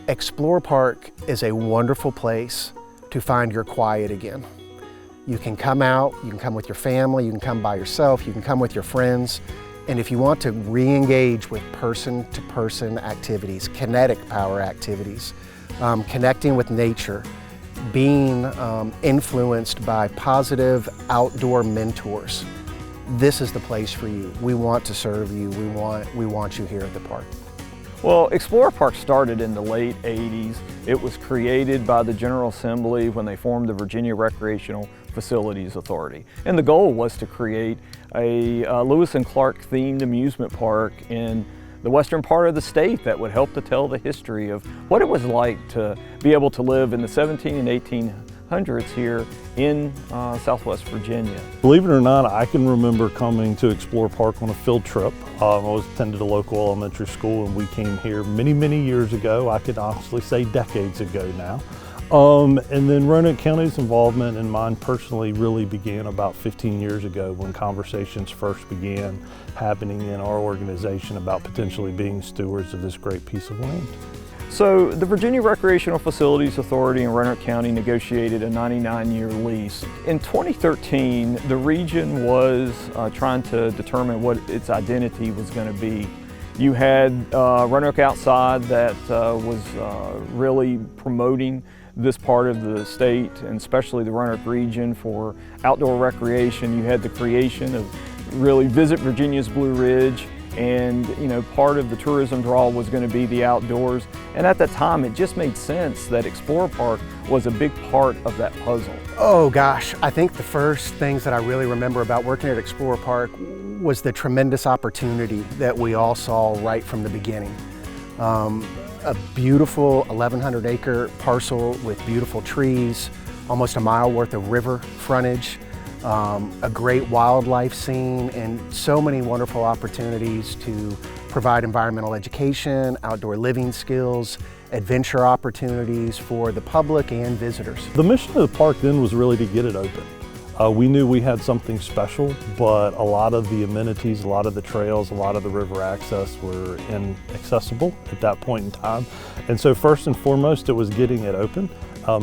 Explore Park is a wonderful place to find your quiet again. You can come out, you can come with your family, you can come by yourself, you can come with your friends. And if you want to re-engage with person-to-person activities, kinetic power activities, connecting with nature, being influenced by positive outdoor mentors, this is the place for you. We want to serve you. We want you here at the park. Well, Explore Park started in the late 80s. It was created by the General Assembly when they formed the Virginia Recreational Facilities Authority. And the goal was to create a Lewis and Clark themed amusement park in the western part of the state that would help to tell the history of what it was like to be able to live in the 17 and 1800s here in Southwest Virginia. Believe it or not, I can remember coming to Explore Park on a field trip. I attended a local elementary school and we came here many, many years ago. I could honestly say decades ago now. And then Roanoke County's involvement and mine personally really began about 15 years ago when conversations first began happening in our organization about potentially being stewards of this great piece of land. So the Virginia Recreational Facilities Authority in Roanoke County negotiated a 99-year lease. In 2013, the region was trying to determine what its identity was going to be. You had Roanoke Outside that was really promoting this part of the state, and especially the Roanoke region, for outdoor recreation. You had the creation of really Visit Virginia's Blue Ridge, and part of the tourism draw was going to be the outdoors. And at that time, it just made sense that Explore Park was a big part of that puzzle. Oh gosh, I think the first things that I really remember about working at Explore Park was the tremendous opportunity that we all saw right from the beginning. A beautiful 1,100 acre parcel with beautiful trees, almost a mile worth of river frontage, a great wildlife scene, and so many wonderful opportunities to provide environmental education, outdoor living skills, adventure opportunities for the public and visitors. The mission of the park then was really to get it open. We knew we had something special, but a lot of the amenities, a lot of the trails, a lot of the river access were inaccessible at that point in time. And so first and foremost, it was getting it open,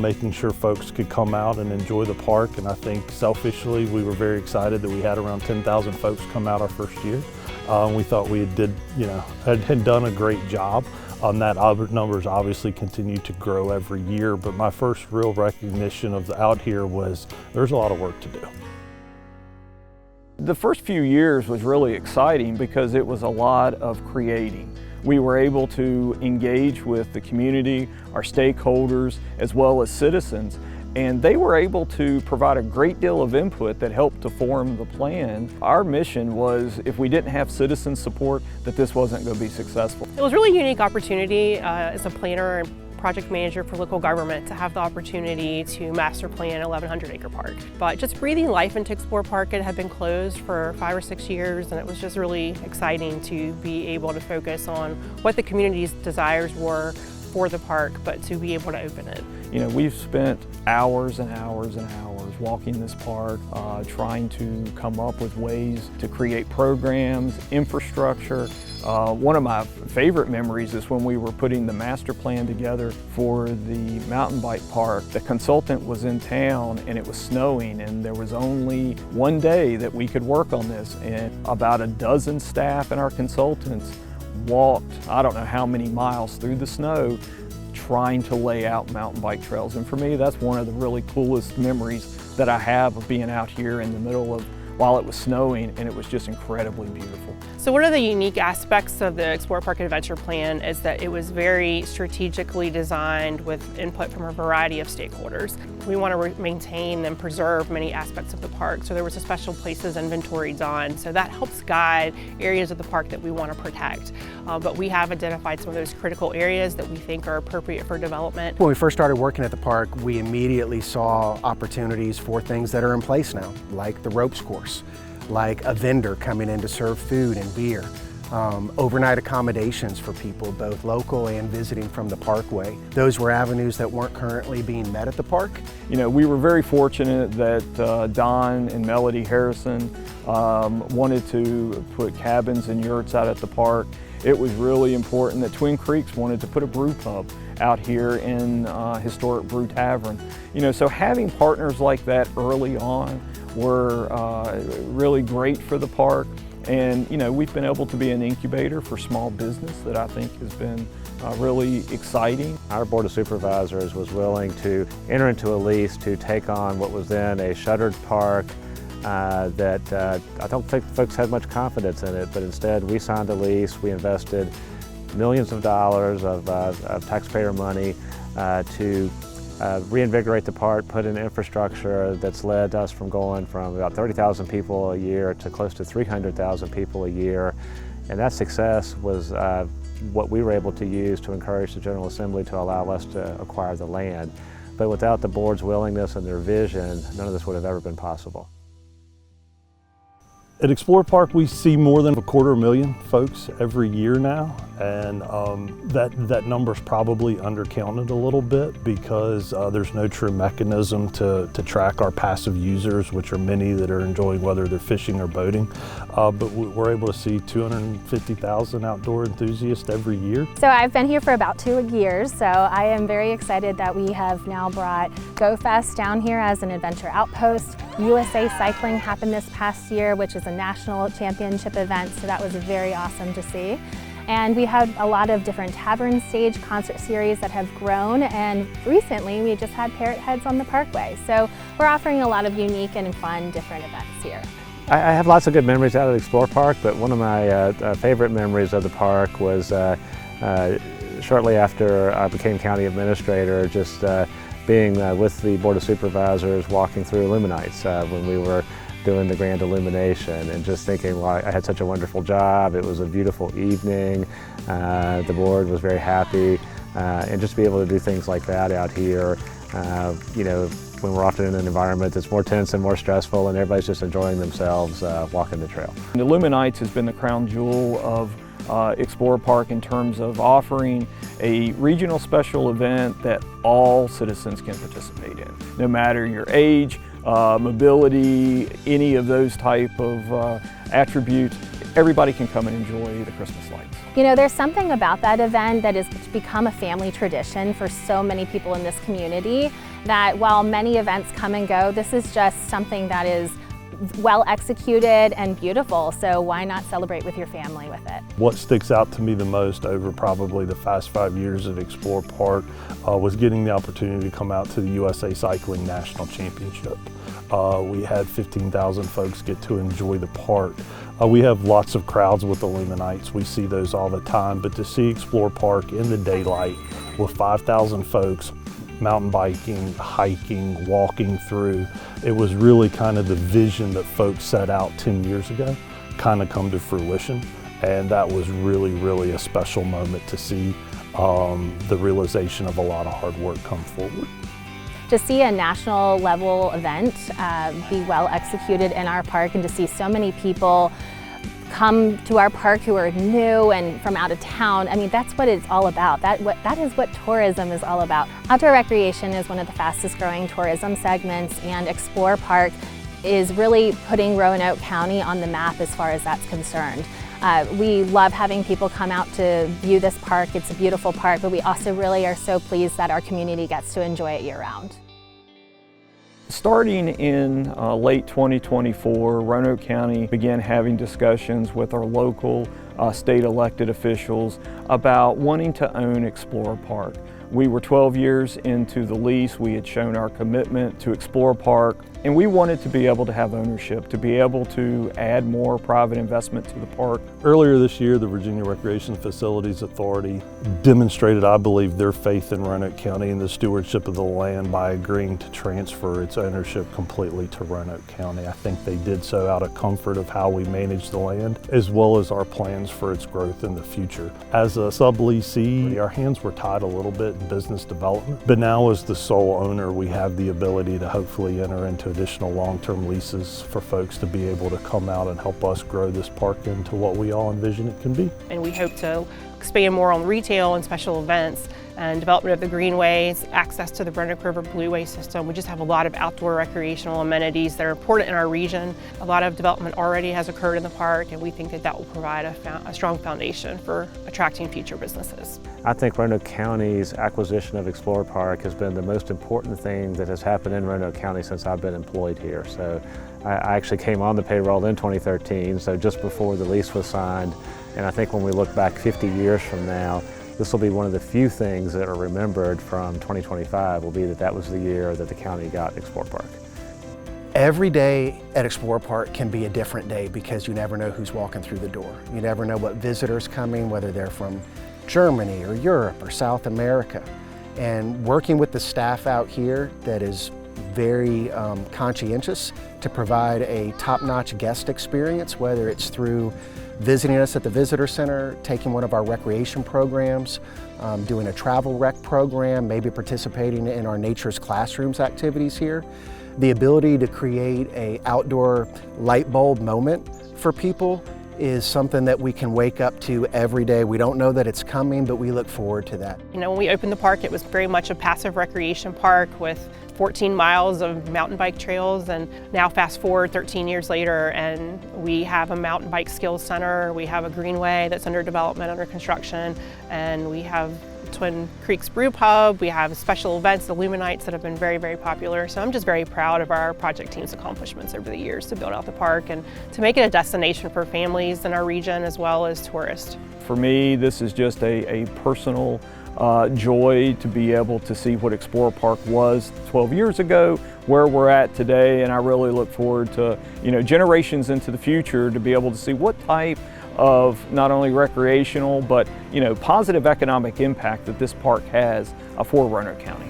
making sure folks could come out and enjoy the park. And I think selfishly, we were very excited that we had around 10,000 folks come out our first year. We thought we had done a great job. That numbers obviously continue to grow every year, but my first real recognition of out here was there's a lot of work to do. The first few years was really exciting because it was a lot of creating. We were able to engage with the community, our stakeholders, as well as citizens, and they were able to provide a great deal of input that helped to form the plan. Our mission was, if we didn't have citizen support, that this wasn't going to be successful. It was a really unique opportunity as a planner and project manager for local government to have the opportunity to master plan a 1,100 acre park. But just breathing life into Explore Park, it had been closed for 5 or 6 years, and it was just really exciting to be able to focus on what the community's desires were for the park, but to be able to open it. We've spent hours and hours and hours walking this park, trying to come up with ways to create programs, infrastructure. One of my favorite memories is when we were putting the master plan together for the mountain bike park. The consultant was in town and it was snowing, and there was only one day that we could work on this, and about a dozen staff and our consultants walked, I don't know how many miles through the snow, trying to lay out mountain bike trails. And for me, that's one of the really coolest memories that I have of being out here in the middle of, while it was snowing, and it was just incredibly beautiful. So one of the unique aspects of the Explore Park Adventure Plan is that it was very strategically designed with input from a variety of stakeholders. We want to maintain and preserve many aspects of the park, so there was a special places inventory done, so that helps guide areas of the park that we want to protect. But we have identified some of those critical areas that we think are appropriate for development. When we first started working at the park, we immediately saw opportunities for things that are in place now, like the ropes course, like a vendor coming in to serve food and beer, overnight accommodations for people, both local and visiting from the parkway. Those were avenues that weren't currently being met at the park. We were very fortunate that Don and Melody Harrison wanted to put cabins and yurts out at the park, it was really important that Twin Creeks wanted to put a brew pub out here in historic Brew Tavern. You know, so having partners like that early on were really great for the park. And you know, we've been able to be an incubator for small business that I think has been really exciting. Our Board of Supervisors was willing to enter into a lease to take on what was then a shuttered park that I don't think folks had much confidence in it, but instead we signed a lease, we invested millions of dollars of taxpayer money to reinvigorate the park, put in infrastructure that's led us from going from about 30,000 people a year to close to 300,000 people a year. And that success was what we were able to use to encourage the General Assembly to allow us to acquire the land. But without the board's willingness and their vision, none of this would have ever been possible. At Explorer Park, we see more than 250,000 folks every year now, and that number's probably undercounted a little bit because there's no true mechanism to track our passive users, which are many that are enjoying whether they're fishing or boating. But we're able to see 250,000 outdoor enthusiasts every year. So I've been here for about 2 years, so I am very excited that we have now brought Go Fest down here as an adventure outpost. USA Cycling happened this past year, which is a national championship event, so that was very awesome to see. And we had a lot of different tavern stage concert series that have grown, and recently we just had Parrot Heads on the Parkway. So we're offering a lot of unique and fun different events here. I have lots of good memories out at Explorer Park, but one of my favorite memories of the park was shortly after I became county administrator, just being with the Board of Supervisors walking through Illuminites when we were doing the grand illumination, and just thinking, well, I had such a wonderful job, it was a beautiful evening, the board was very happy, and just to be able to do things like that out here, you know, when we're often in an environment that's more tense and more stressful and everybody's just enjoying themselves walking the trail. The Illuminites has been the crown jewel of Explorer Park in terms of offering a regional special event that all citizens can participate in, no matter your age, mobility, any of those type of attributes. Everybody can come and enjoy the Christmas lights. You know, there's something about that event that has become a family tradition for so many people in this community that while many events come and go, this is just something that is well executed and beautiful, so why not celebrate with your family with it? What sticks out to me the most over probably the past 5 years at Explorer Park was getting the opportunity to come out to the USA Cycling National Championship. We had 15,000 folks get to enjoy the park. We have lots of crowds with Illuminites, we see those all the time, but to see Explorer Park in the daylight with 5,000 folks mountain biking, hiking, walking through, it was really kind of the vision that folks set out 10 years ago kind of come to fruition, and that was really a special moment to see the realization of a lot of hard work come forward. To see a national level event be well executed in our park, and to see so many people come to our park who are new and from out of town, I mean, that's what it's all about. That is what tourism is all about. Outdoor recreation is one of the fastest growing tourism segments, and Explorer Park is really putting Roanoke County on the map as far as that's concerned. We love having people come out to view this park. It's a beautiful park, but we also really are so pleased that our community gets to enjoy it year-round. Starting in late 2024, Roanoke County began having discussions with our local state elected officials about wanting to own Explorer Park. We were 12 years into the lease. We had shown our commitment to Explorer Park, and we wanted to be able to have ownership, to be able to add more private investment to the park. Earlier this year, the Virginia Recreation Facilities Authority demonstrated, I believe, their faith in Roanoke County and the stewardship of the land by agreeing to transfer its ownership completely to Roanoke County. I think they did so out of comfort of how we manage the land, as well as our plans for its growth in the future. As a subleasee, our hands were tied a little bit in business development, but now as the sole owner, we have the ability to hopefully enter into additional long-term leases for folks to be able to come out and help us grow this park into what we all envision it can be. And we hope to expand more on retail and special events and development of the greenways, access to the Roanoke River Blueway system. We just have a lot of outdoor recreational amenities that are important in our region. A lot of development already has occurred in the park, and we think that that will provide a strong foundation for attracting future businesses. I think Roanoke County's acquisition of Explorer Park has been the most important thing that has happened in Roanoke County since I've been employed here. So I actually came on the payroll in 2013, so just before the lease was signed. And I think when we look back 50 years from now, this will be one of the few things that are remembered from 2025 will be that that was the year that the county got Explorer Park. Every day at Explorer Park can be a different day because you never know who's walking through the door. You never know what visitors coming, whether they're from Germany or Europe or South America. And working with the staff out here that is very conscientious to provide a top-notch guest experience, whether it's through visiting us at the visitor center, taking one of our recreation programs, doing a travel rec program, maybe participating in our Nature's Classrooms activities here. The ability to create an outdoor light bulb moment for people is something that we can wake up to every day. We don't know that it's coming, but we look forward to that. You know, when we opened the park, it was very much a passive recreation park with 14 miles of mountain bike trails, and now fast forward 13 years later and we have a mountain bike skills center, we have a greenway that's under development, under construction, and we have Twin Creeks Brew Pub, we have special events, the Illuminates that have been very, very popular. So I'm just very proud of our project team's accomplishments over the years to build out the park and to make it a destination for families in our region as well as tourists. For me, this is just a personal joy to be able to see what Explorer Park was 12 years ago, where we're at today, and I really look forward to, generations into the future to be able to see what type of not only recreational but positive economic impact that this park has for Roanoke County.